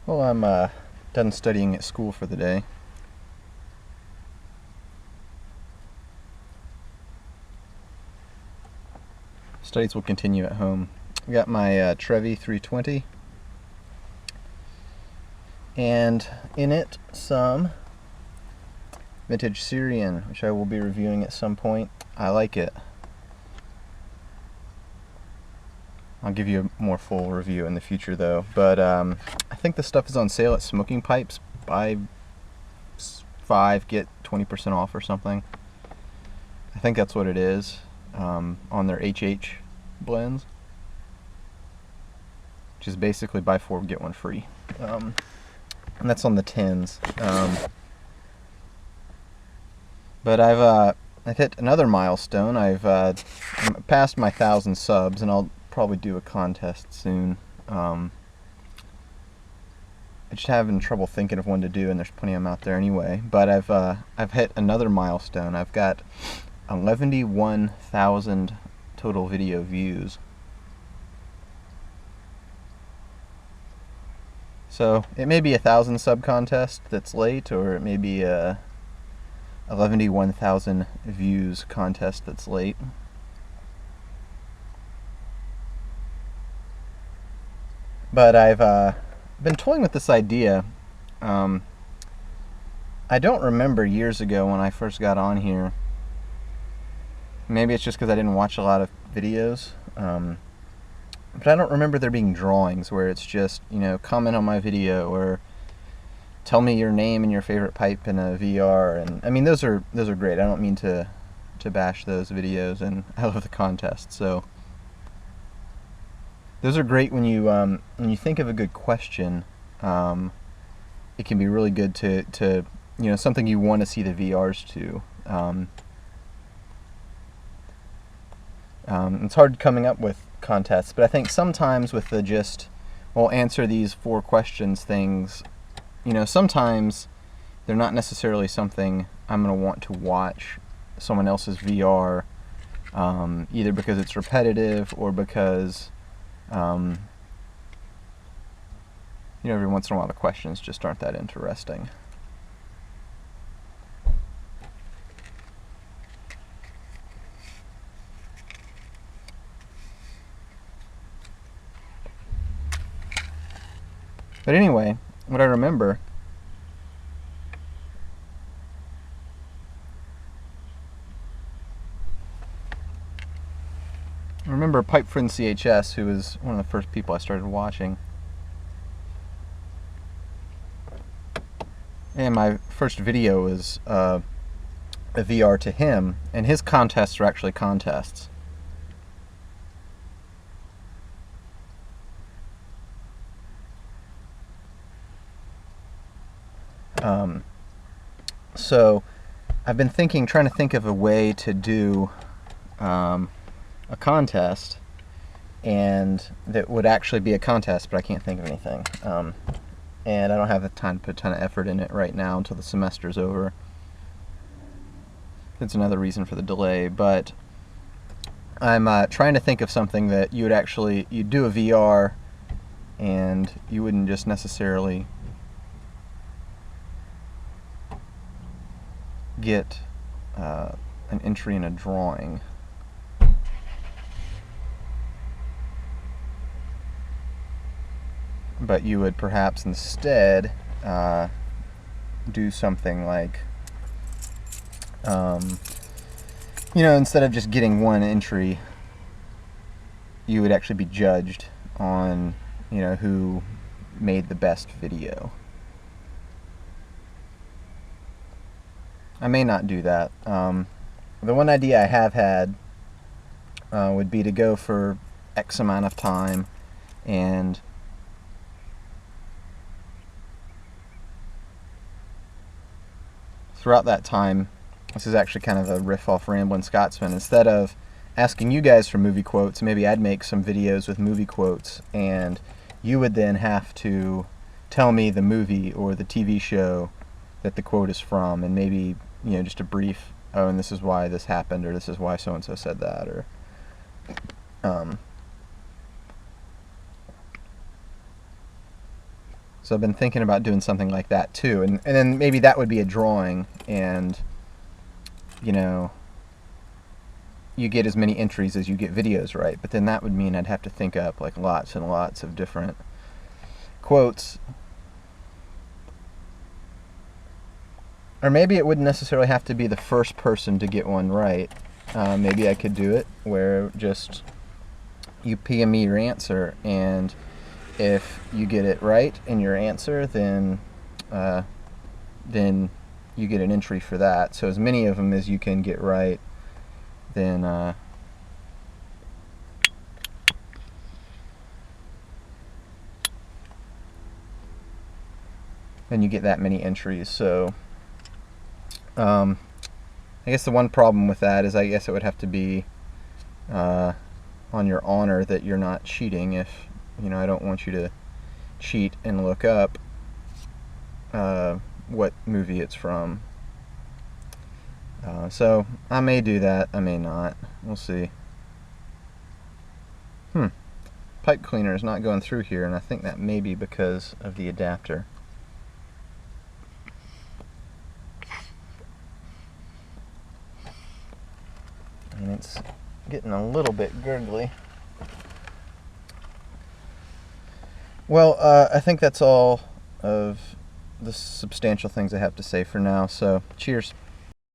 Well, I'm done studying at school for the day. Studies will continue at home. I got my Trevi 320, and in it some vintage Syrian, which I will be reviewing at some point. I like it. I'll give you a more full review in the future though, but I think the stuff is on sale at Smoking Pipes. Buy 5, get 20% off or something. I think that's what it is, on their HH blends, which is basically buy 4, get 1 free. And that's on the 10s. But I've hit another milestone. I've passed my 1,000 subs, and I'll probably do a contest soon. I'm just having trouble thinking of one to do, and there's plenty of them out there anyway. But I've hit another milestone. I've got 11,000 total video views. So it may be a 1,000 sub contest that's late, or it may be a 11,000 views contest that's late. But I've been toying with this idea. I don't remember years ago when I first got on here. Maybe it's just because I didn't watch a lot of videos. But I don't remember there being drawings where it's just, comment on my video or tell me your name and your favorite pipe in a VR. And I mean, those are great. I don't mean to bash those videos, and I love the contest. So those are great when you think of a good question. It can be really good to something you want to see the VRs to. It's hard coming up with contests, but I think sometimes with the answer these 4 questions things, sometimes they're not necessarily something I'm going to want to watch someone else's VR, either because it's repetitive or because every once in a while the questions just aren't that interesting. But anyway, what I remember Pipe Friend CHS, who was one of the first people I started watching. And my first video was a VR to him, and his contests are actually contests. So I've been trying to think of a way to do a contest, and that would actually be a contest, but I can't think of anything. And I don't have the time to put a ton of effort in it right now until the semester's over. That's another reason for the delay, but I'm trying to think of something that you'd do a VR, and you wouldn't just necessarily get an entry in a drawing. But you would perhaps instead do something like, instead of just getting one entry, you would actually be judged on, who made the best video. I may not do that. The one idea I have had would be to go for X amount of time, and throughout that time, this is actually kind of a riff off Ramblin' Scotsman, instead of asking you guys for movie quotes, maybe I'd make some videos with movie quotes, and you would then have to tell me the movie or the TV show that the quote is from, and maybe, just a brief, and this is why this happened, or this is why so-and-so said that, or So I've been thinking about doing something like that too, and then maybe that would be a drawing, and you know, you get as many entries as you get videos right. But then that would mean I'd have to think up like lots and lots of different quotes. Or maybe it wouldn't necessarily have to be the first person to get one right. Maybe I could do it where just you PM me your answer, and if you get it right in your answer, then you get an entry for that. So as many of them as you can get right, then you get that many entries. So I guess the one problem with that is I guess it would have to be on your honor that you're not cheating. If I don't want you to cheat and look up what movie it's from. So I may do that, I may not. We'll see. Pipe cleaner is not going through here, and I think that may be because of the adapter. And it's getting a little bit gurgly. Well, I think that's all of the substantial things I have to say for now, so cheers.